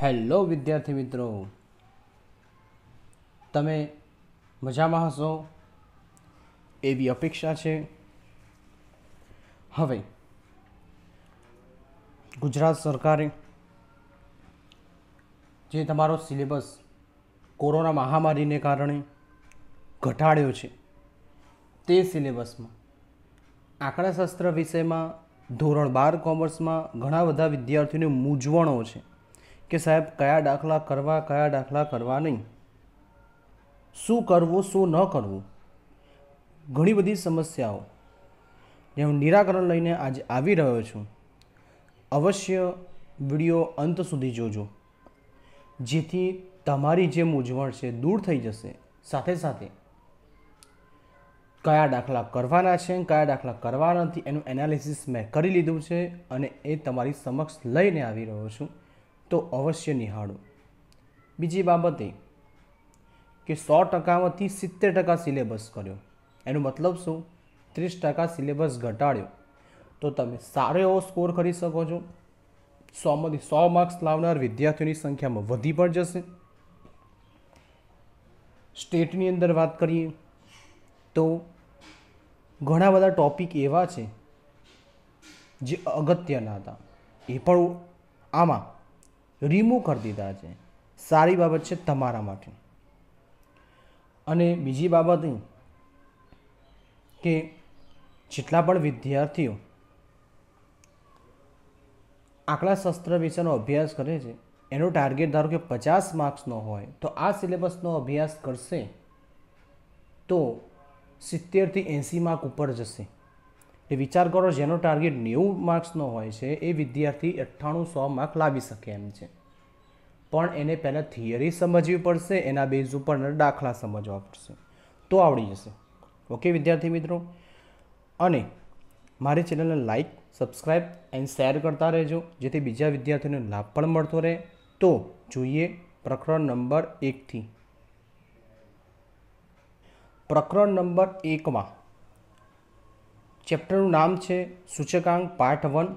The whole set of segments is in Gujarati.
હેલો વિદ્યાર્થી મિત્રો, તમે મજામાં હશો એવી અપેક્ષા છે। હવે ગુજરાત સરકારે જે તમારો સિલેબસ કોરોના મહામારીને કારણે ઘટાડ્યો છે, તે સિલેબસમાં આંકડાશાસ્ત્ર વિષયમાં ધોરણ 12 કોમર્સમાં ઘણા બધા વિદ્યાર્થીઓને મૂંઝવણો છે કે સાહેબ કયા દાખલા કરવા નહીં, શું કરવું શું ન કરવું, ઘણી બધી સમસ્યાઓ જેનું નિરાકરણ લઈને આજે આવી રહ્યો છું। અવશ્ય વિડીયો અંત સુધી જોજો, જેથી તમારી જે મૂંઝવણ છે દૂર થઈ જશે। સાથે સાથે કયા દાખલા કરવાના છે કયા દાખલા કરવા નથી એનું એનાલિસિસ મેં કરી લીધું છે અને એ તમારી સમક્ષ લઈને આવી રહ્યો છું, તો અવશ્ય નિહાળો। બીજી બાબત એ કે 100%માંથી 70% સિલેબસ કર્યો, એનો મતલબ શું? 30% સિલેબસ ઘટાડ્યો, તો તમે સારો એવો સ્કોર કરી શકો છો। 100માંથી 100 માર્ક્સ લાવનાર વિદ્યાર્થીઓની સંખ્યામાં વધી પણ જશે। સ્ટેટની અંદર વાત કરીએ તો ઘણા બધા ટોપિક એવા છે જે અગત્યના હતા, એ પણ આમાં રિમૂવ કરી દીધા છે। સારી બાબત છે તમારા માટે। અને બીજી બાબત એ કે જેટલા પણ વિદ્યાર્થીઓ આંકડાશાસ્ત્ર વિષયનો અભ્યાસ કરે છે, એનો ટાર્ગેટ ધારો કે 50 માર્ક્સનો હોય તો આ સિલેબસનો અભ્યાસ કરશે તો 70થી 80 માર્ક ઉપર જશે। એ વિચાર કરો, જેનો ટાર્ગેટ 90 માર્ક્સનો હોય છે એ વિદ્યાર્થી 98-100 માર્ક લાવી શકે એમ છે, પણ એને પહેલાં થિયરી સમજવી પડશે, એના બેઝ ઉપર દાખલા સમજવા પડશે, તો આવડી જશે। ઓકે વિદ્યાર્થી મિત્રો, અને મારી ચેનલને લાઇક, સબસ્ક્રાઈબ એન્ડ શેર કરતા રહેજો, જેથી બીજા વિદ્યાર્થીઓને લાભ પણ મળતો રહે। તો જોઈએ પ્રકરણ નંબર 1થી। પ્રકરણ નંબર 1માં ચેપ્ટરનું નામ છે સૂચકાંક પાર્ટ 1।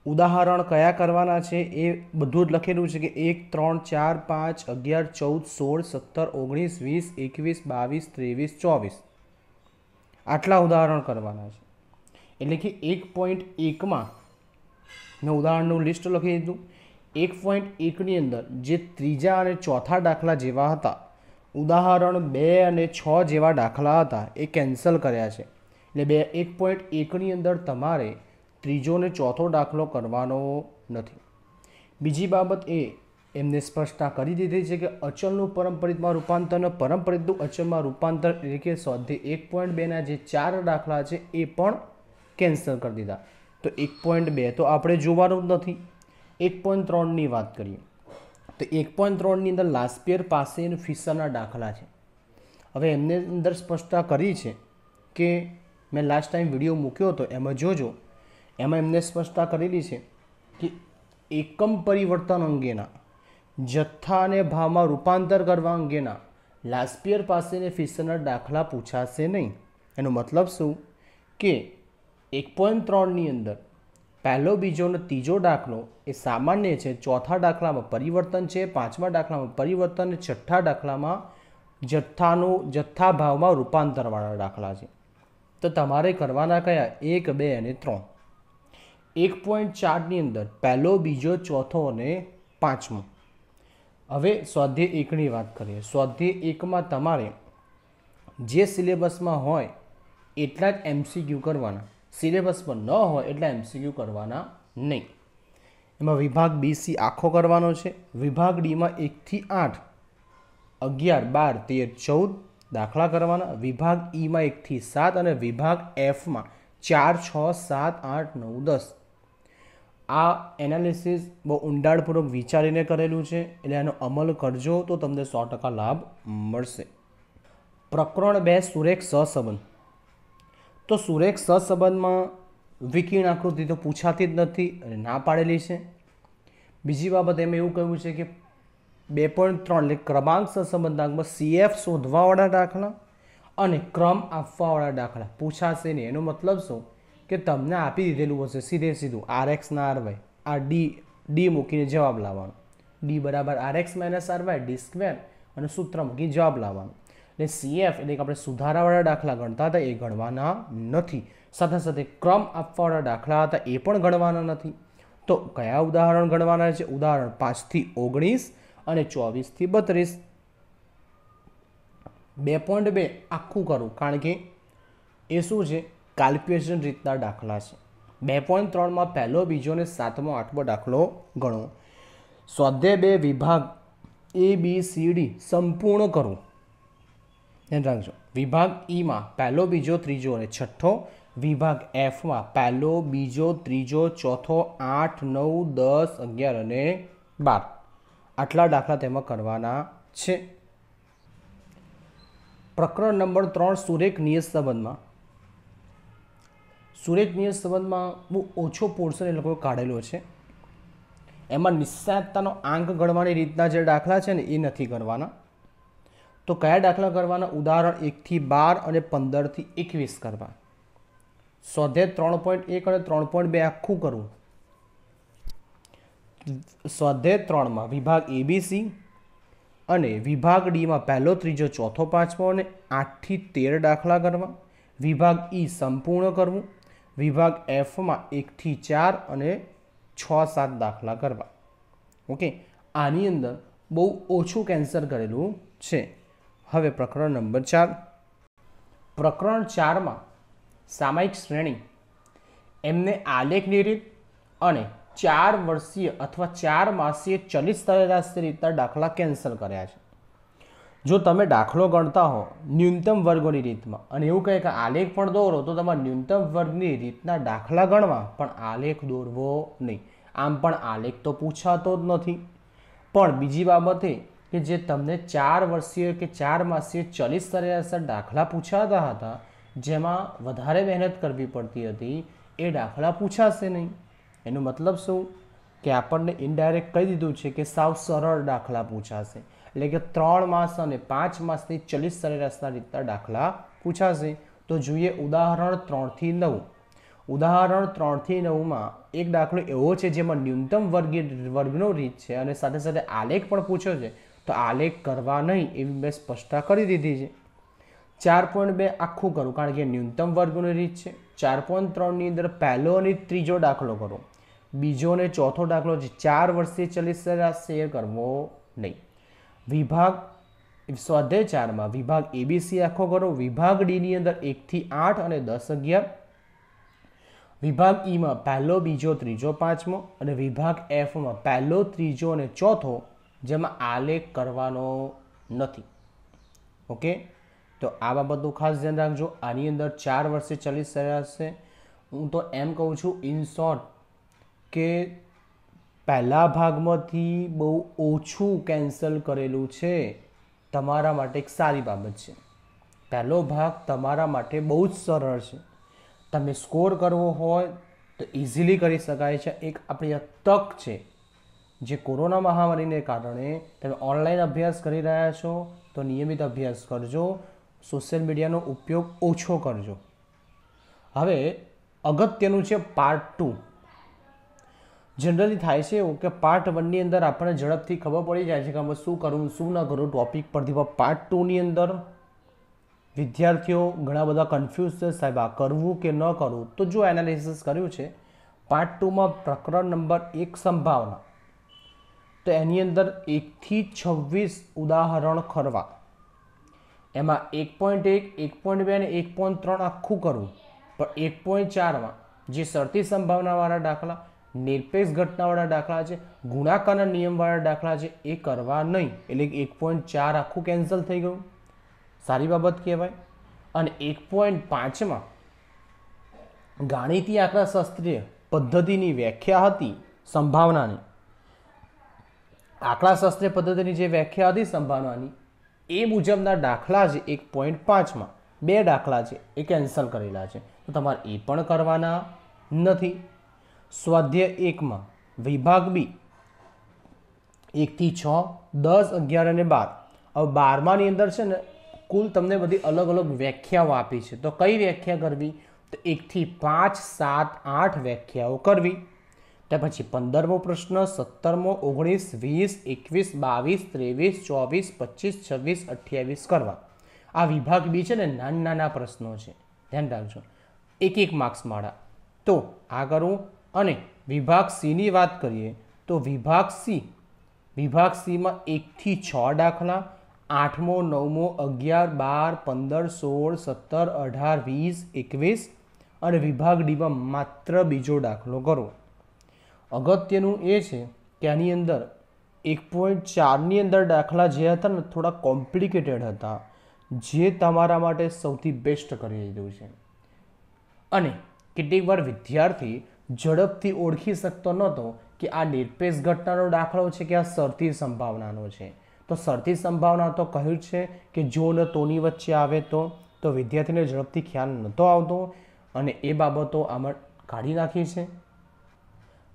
ઉદાહરણ કયા કરવાના છે એ બધું જ લખેલું છે કે 1, 3, 4, 5, 11, 14, 16, 17, 19, 20, 21, 22, 23, 24 આટલા ઉદાહરણ કરવાના છે। એટલે કે 1.1માં મેં ઉદાહરણનું લિસ્ટ લખી દીધું। 1.1ની અંદર જે ત્રીજા અને ચોથા દાખલા જેવા હતા, ઉદાહરણ 2 અને 6 જેવા દાખલા હતા, એ કેન્સલ કર્યા છે। એટલે 1.1ની અંદર તમારે ત્રીજો અને ચોથો દાખલો કરવાનો નથી। બીજી બાબત એ એમને સ્પષ્ટતા કરી દીધી છે કે અચલનું પરંપરિતમાં રૂપાંતર અને પરંપરિતનું અચલમાં રૂપાંતર, એટલે કે સ્વાધ્યાય 1.2ના જે 4 દાખલા છે એ પણ કેન્સલ કરી દીધા। તો 1.2 તો આપણે જોવાનું જ નથી। 1.3ની વાત કરીએ તો 1.3ની અંદર લાસ્પિયર પાસે ફિશરના દાખલા છે। હવે એમને અંદર સ્પષ્ટતા કરી છે કે મેં લાસ્ટ ટાઈમ વિડીયો મૂક્યો હતો એમાં જોજો, એમાં એમને સ્પષ્ટતા કરેલી છે કે એકમ પરિવર્તન અંગેના, જથ્થા અને ભાવમાં રૂપાંતર કરવા અંગેના લાસ્પિયર પાસેને ફિશરના દાખલા પૂછાશે નહીં। એનો મતલબ શું કે 1.3ની અંદર પહેલો, બીજો અને ત્રીજો દાખલો એ સામાન્ય છે, ચોથા દાખલામાં પરિવર્તન છે, પાંચમા દાખલામાં પરિવર્તન અને છઠ્ઠા દાખલામાં જથ્થા ભાવમાં રૂપાંતરવાળા દાખલા છે। તો તમારે કરવાના કયા? 1, 2 અને 3। 1.4ની અંદર પહેલો, બીજો, ચોથો અને પાંચમો। હવે સ્વાધ્યાય 1ની વાત કરીએ। સ્વાધ્યાય 1માં તમારે જે સિલેબસમાં હોય એટલા જ MCQ કરવાના, સિલેબસમાં ન હોય એટલા MCQ કરવાના નહીં। એમાં વિભાગ BC આખો કરવાનો છે, વિભાગ Dમાં 1થી 8, 11, 12, 13, 14 દાખલા કરવાના, વિભાગ Eમાં 1થી 7 અને વિભાગ Fમાં 4, 6, 7, 8, 9, 10 આ એનાલિસિસ બહુ ઊંડાણપૂર્વક વિચારીને કરેલું છે, એટલે એનો અમલ કરજો તો તમને 100% લાભ મળશે। પ્રકરણ 2 સુરેખ સહસંબંધ। તો સુરેખ સહસંબંધમાં વિકર્ણ આકૃતિ તો પૂછાતી જ નથી અને ના પાડેલી છે। બીજી બાબત એમ એવું કહ્યું છે કે 2.3 એટલે ક્રમાંક સહસંબંધાંકમાં CF શોધવાવાળા દાખલા અને ક્રમ આપવાવાળા દાખલા પૂછાશે નહીં। એનો મતલબ શું કે તમને આપી દીધેલું હશે સીધે સીધું RX ના RY, આ ડી મૂકીને જવાબ લાવવાનો, ડી બરાબર RX - RY ડી સ્ક્વેર અને સૂત્ર મૂકી જવાબ લાવવાનો. એટલે CF એટલે કે આપણે સુધારાવાળા દાખલા ગણતા હતા એ ગણવાના નથી. સાથે સાથે ક્રમ આપવાવાળા દાખલા હતા એ પણ ગણવાના નથી. તો કયા ઉદાહરણ ગણવાના છે? ઉદાહરણ 5 થી 19 અને 24 થી 32. 2.2 આખું કરું કારણ કે એ શું છે? કેલ્ક્યુલેશન રીતના દાખલા છે. 2.3 પહેલો, બીજો અને 7મો 8મો દાખલો ગણો. સ્વાધ્યાય 2 વિભાગ ABCD સંપૂર્ણ કરું. ધ્યાન રાખજો. વિભાગ ઈમાં પહેલો, બીજો, ત્રીજો અને છઠ્ઠો. વિભાગ એફમાં પહેલો, બીજો, ત્રીજો, ચોથો, 8, 9, 10, 11 અને 12. આટલા દાખલા તેમાં કરવાના છે. પ્રકરણ નંબર 3 સુરેખ નિયત સંબંધમાં. સુરેખ નિયત સંબંધમાં બહુ ઓછો પોર્શન એ લોકોએ કાઢેલો છે. એમાં નિસ્સાયકતાનો આંક ગણવાની રીતના જે દાખલા છે ને એ નથી કરવાના. તો કયા દાખલા કરવાના? ઉદાહરણ 1 થી 12 અને 15 થી 21 કરવા. સ્વાધ્યાય 3.1 અને 3.2 આખું કરવું. સ્વાધ્યાય 3માં વિભાગ ABC અને વિભાગ ડીમાં પહેલો, ત્રીજો, ચોથો, પાંચમો અને 8 થી 13 દાખલા કરવા. વિભાગ ઈ સંપૂર્ણ કરવું. વિભાગ એફમાં 1 થી 4 અને 6-7 દાખલા કરવા. ઓકે, આની અંદર બહુ ઓછું કેન્સલ કરેલું છે. હવે પ્રકરણ નંબર 4. પ્રકરણ 4માં સામાયિક શ્રેણી એમને આલેખની રીત અને 4 વર્ષીય અથવા 4 માસીય ચલિત સરેરાશની રીતના દાખલા કેન્સલ કર્યા છે. જો તમે દાખલો ગણતા હો ન્યૂનતમ વર્ગોની રીતમાં અને એવું કહે કે આલેખ પણ દોરો, તો તમારે ન્યૂનતમ વર્ગની રીતના દાખલા ગણવા પણ આલેખ દોરવો નહીં. આમ પણ આલેખ તો પૂછાતો જ નથી. પણ બીજી બાબત એ કે જે તમને 4 વર્ષીય કે 4 માસીય ચલિત સરેરાશના દાખલા પૂછાતા હતા, જેમાં વધારે મહેનત કરવી પડતી હતી, એ દાખલા પૂછાશે નહીં. એનો મતલબ શું? કે આપણને ઇનડાયરેક્ટ કહી દીધું છે કે સાવ સરળ દાખલા પૂછાશે. એટલે કે 3 માસ અને 5 માસની ચલિત સરેરાશના રીતના દાખલા પૂછાશે. તો જોઈએ ઉદાહરણ 3 થી 9. ઉદાહરણ 3 થી 9માં એક દાખલો એવો છે જેમાં ન્યૂનતમ વર્ગનો રીત છે અને સાથે સાથે આલેખ પણ પૂછ્યો છે. તો આલેખ કરવા નહીં એવી મેં સ્પષ્ટતા કરી દીધી છે. 4.2 આખું કરું કારણ કે ન્યૂનતમ વર્ગની રીત છે. 4.3ની અંદર પહેલો અને ત્રીજો દાખલો કરો. બીજો અને ચોથો દાખલો છે 4 વર્ષીય ચલિત સરેરાશ શેર કરવો નહીં. વિભાગ સ્વાધ્યાય 4માં વિભાગ ABC આખો કરો. વિભાગ ડીની અંદર 1 થી 8 અને 10, 11. વિભાગ ઈમાં પહેલો, બીજો, ત્રીજો, પાંચમો અને વિભાગ એફમાં પહેલો, ત્રીજો અને ચોથો, જેમાં આલેખ કરવાનો નથી. ઓકે, તો આ બાબતનું ખાસ ધ્યાન રાખજો. આની અંદર 4 વર્ષે ચલિત સરેરાશ છે. હું તો એમ કહું છું ઇન શોર્ટ કે પહેલા ભાગમાંથી બહુ ઓછું કેન્સલ કરેલું છે. તમારા માટે એક સારી બાબત છે. પહેલો ભાગ તમારા માટે બહુ જ સરળ છે. તમે સ્કોર કરવો હોય તો ઇઝીલી કરી શકાય છે. એક આપણી આ તક છે. જે કોરોના મહામારીને કારણે તમે ઓનલાઈન અભ્યાસ કરી રહ્યા છો તો નિયમિત અભ્યાસ કરજો. સોશિયલ મીડિયાનો ઉપયોગ ઓછો કરજો. હવે અગત્યનું છે પાર્ટ 2. જનરલી થાય છે એવું કે પાર્ટ 1ની અંદર આપણને ઝડપથી ખબર પડી જાય છે કે આમાં શું કરવું શું ન કરવું ટોપિક પરથી. પાર્ટ 2ની અંદર વિદ્યાર્થીઓ ઘણા બધા કન્ફ્યુઝ છે, સાહેબ આ કરવું કે ન કરવું. તો જો એનાલિસિસ કર્યું છે પાર્ટ 2માં પ્રકરણ નંબર 1 સંભાવના, તો એની અંદર 1 થી 26 ઉદાહરણ કરવા. એમાં 1.1, 1.2 અને 1.3 આખું કરવું. પણ 1.4માં જે શરતી સંભાવનાવાળા દાખલા, નિરપેક્ષ ઘટનાવાળા દાખલા છે, ગુણાકારના નિયમવાળા દાખલા છે, એ કરવા નહીં. એટલે 1.4 આખું કેન્સલ થઈ ગયું. સારી બાબત કહેવાય. અને 1.5માં ગાણિતીય આંકડાશાસ્ત્રીય પદ્ધતિની વ્યાખ્યા હતી સંભાવનાની. આંકડાશાસ્ત્રીય પદ્ધતિની જે વ્યાખ્યા હતી સંભાવનાની એ મુજબના દાખલા છે 1.5માં 2 દાખલા છે એ કેન્સલ કરેલા છે. તો તમારે એ પણ કરવાના નથી. સ્વાધ્યાય 1માં વિભાગ બી 1 થી 6, 10, 11 અને 12. હવે 12માની અંદર છે ને કુલ તમને બધી અલગ અલગ વ્યાખ્યાઓ આપી છે. તો કઈ વ્યાખ્યા કરવી? તો 1 થી 5, 7, 8 વ્યાખ્યાઓ કરવી. ત્યાર પછી 15મો પ્રશ્ન, 17મો, 19, 20, 21, 22, 23, 24, 25, 26, 28 કરવા. આ વિભાગ બી છે ને નાના નાના પ્રશ્નો છે, ધ્યાન રાખજો, એક માર્ક્સ માળા. તો આ કરું. અને વિભાગ સીની વાત કરીએ તો વિભાગ સીમાં 1 થી 6 દાખલા, 8મો, 9મો, 11, 12, 15, 16, 17, 18, 20, 21 અને વિભાગ ડીમાં માત્ર બીજો દાખલો કરો. અગત્યનું એ છે કે આની અંદર 1.4ની અંદર દાખલા જે હતા ને થોડા કોમ્પ્લિકેટેડ હતા, જે તમારા માટે સૌથી બેસ્ટ કરી દીધું છે. અને કેટલીક વાર વિદ્યાર્થી ઝડપથી ઓળખી શકતો નહોતો કે આ નિરપેક્ષ ઘટનાનો દાખલો છે કે આ શરતી સંભાવનાનો છે. તો શરતી સંભાવના તો કહ્યું છે કે જો ને તોની વચ્ચે આવે તો વિદ્યાર્થીને ઝડપથી ખ્યાલ નહોતો આવતો અને એ બાબતો આમાં કાઢી નાખી છે.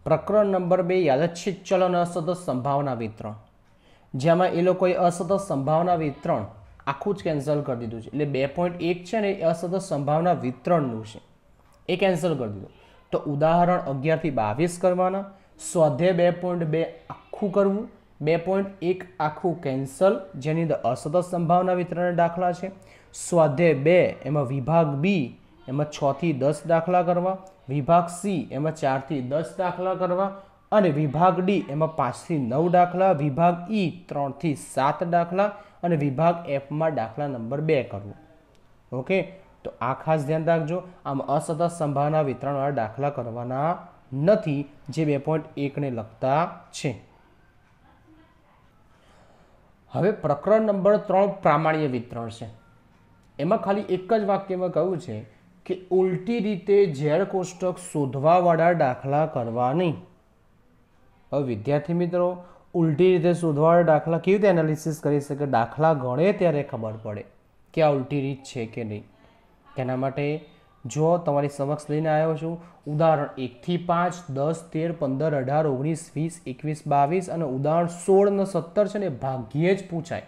પ્રકરણ નંબર 2 યાદચ્છિક ચલ અને અસતત સંભાવના વિતરણ, જેમાં એ લોકોએ અસતત સંભાવના વિતરણ આખું જ કેન્સલ કરી દીધું છે. એટલે 2.1 છે ને એ અસતત સંભાવના વિતરણનું છે, એ કેન્સલ કરી દીધું. તો ઉદાહરણ 11 થી 22 કરવાના, સ્વાધ્યાય 2.2 આખું કરવું, 2.1 આખું કેન્સલ, જેની અંદર અસતત સંભાવના વિતરણના દાખલા છે. સ્વાધ્યાય 2 એમાં વિભાગ બી એમાં 6 થી 10 દાખલા કરવા, વિભાગ સી એમાં 4 થી 10 દાખલા કરવા અને વિભાગ ડી એમાં 5 થી 9 દાખલા, વિભાગ ઈ 3 થી 7 દાખલા અને વિભાગ એફમાં દાખલા નંબર 2 કરવું. ઓકે, તો આ ખાસ ધ્યાન રાખજો. આમ અસતત સંભાવના વિતરણવાળા દાખલા કરવાના નથી, જે 2.1ને લગતા છે. હવે પ્રકરણ નંબર 3 પ્રામાણ્ય વિતરણ છે. એમાં ખાલી એક જ વાક્યમાં કહ્યું છે કે ઉલટી રીતે ઝેડ કોષ્ટક શોધવાવાળા દાખલા કરવા નહીં. હવે વિદ્યાર્થી મિત્રો, ઉલટી રીતે શોધવાવાળા દાખલા કેવી રીતે એનાલિસિસ કરી શકે? દાખલા ગણે ત્યારે ખબર પડે કે આ ઉલટી રીત છે કે નહીં. તેના માટે જો તમારી સમક્ષ લઈને આવ્યો છું ઉદાહરણ 1 થી 5, 10, 13, 15, 18, 19, 20, 21, 22 અને ઉદાહરણ 16 અને 17 છે ને ભાગ્યે જ પૂછાય,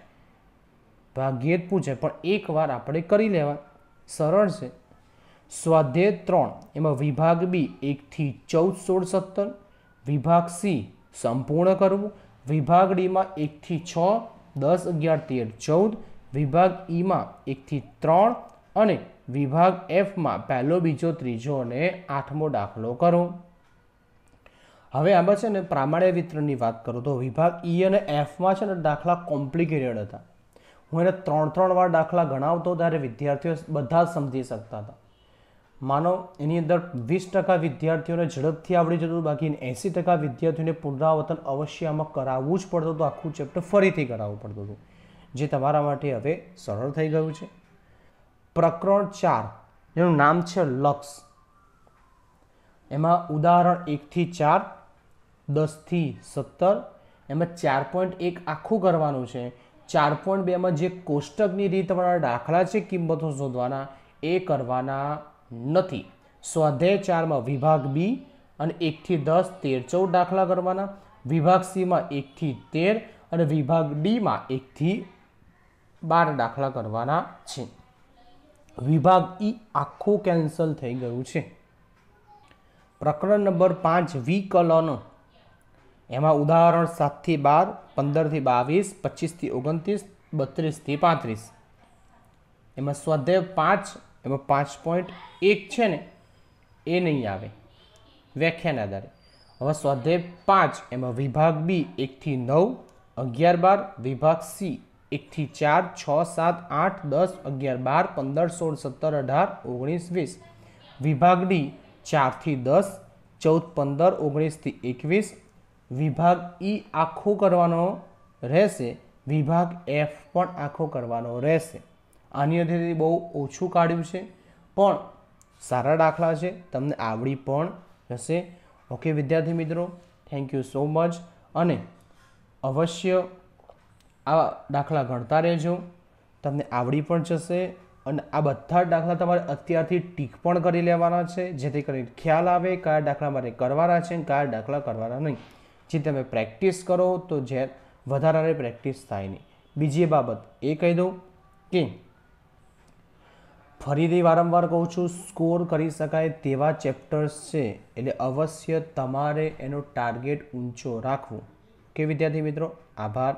પણ એકવાર આપણે કરી લેવા, સરળ છે. સ્વાધ્યાય 3 એમાં વિભાગ બી 1 થી 14, 16, 17, વિભાગ સી સંપૂર્ણ કરવું, વિભાગ ડીમાં 1 થી 6, 10, 11, 13, 14, વિભાગ ઈમાં 1 થી 3 અને વિભાગ એફમાં પહેલો, બીજો, ત્રીજો અને 8મો દાખલો કરો. હવે આમાં છે ને પ્રામાણ્ય વિતરણની વાત કરું તો વિભાગ ઈ અને એફમાં છે ને દાખલા કોમ્પ્લિકેટેડ હતા. હું એને 3 વાર દાખલા ગણાવતો ત્યારે વિદ્યાર્થીઓ બધા જ સમજી શકતા હતા. માનો એની અંદર 20% વિદ્યાર્થીઓને ઝડપથી આવડી જતું, બાકી 80% વિદ્યાર્થીઓને પુનરાવર્તન અવશ્ય આમાં કરાવવું જ પડતું હતું, આખું ચેપ્ટર ફરીથી કરાવવું પડતું હતું, જે તમારા માટે હવે સરળ થઈ ગયું છે. પ્રકરણ 4 જેનું નામ છે લક્ષ, એમાં ઉદાહરણ 1 થી 4, 10 થી 17, એમાં 4.1 આખું કરવાનું છે. 4.2માં જે કોષ્ટકની રીતવાળા દાખલા છે કિંમતો શોધવાના એ કરવાના નથી. સ્વાધ્યાય 4માં વિભાગ બી અને 1 થી 10, 13, 14 દાખલા કરવાના, વિભાગ સીમાં 1 થી 13 અને વિભાગ ડીમાં 1 થી 12 દાખલા કરવાના છે. વિભાગ ઈ આખું કેન્સલ થઈ ગયું છે. પ્રકરણ નંબર 5 વિકલનો, એમાં ઉદાહરણ 7 થી 12, 15 થી 22, 25 થી 29, 32 થી 35. એમાં સ્વાધ્યાય 5 એમાં 5.1 છે ને એ નહીં આવે વ્યાખ્યાના આધારે. હવે સ્વાધ્યાય 5 એમાં વિભાગ બી 1 થી 9, 11, 12, વિભાગ સી 1 થી 4, 6, 7, 8, 10, 11, 12, 15, 16, 17, 18, 19, 20, વિભાગ ડી 4 થી 10, 14, 15, 19 થી 21, વિભાગ ઈ આખો કરવાનો રહેશે, વિભાગ એફ પણ આખો કરવાનો રહેશે. આની અંદરથી બહુ ઓછું કાઢ્યું છે, પણ સારા દાખલા છે, તમને આવડી પણ જશે. ઓકે વિદ્યાર્થી મિત્રો, થેન્ક યુ સો મચ. અને અવશ્ય આ દાખલા ગણતા રહેજો, તમને આવડી પણ જશે. અને આ બધા દાખલા તમારે અત્યારથી ટીક પણ કરી લેવાના છે, જેથી કરીને ખ્યાલ આવે કયા દાખલા મારે કરવાના છે અને કયા દાખલા કરવાના નહીં. જે તમે પ્રેક્ટિસ કરો તો જે વધારાની પ્રેક્ટિસ થાય નહીં. બીજી બાબત એ કહી દઉં કે ફરીથી વારંવાર કહું છું, સ્કોર કરી શકાય તેવા ચેપ્ટર્સ છે એટલે અવશ્ય તમારે એનો ટાર્ગેટ ઊંચો રાખવો. કે વિદ્યાર્થી મિત્રો, આભાર.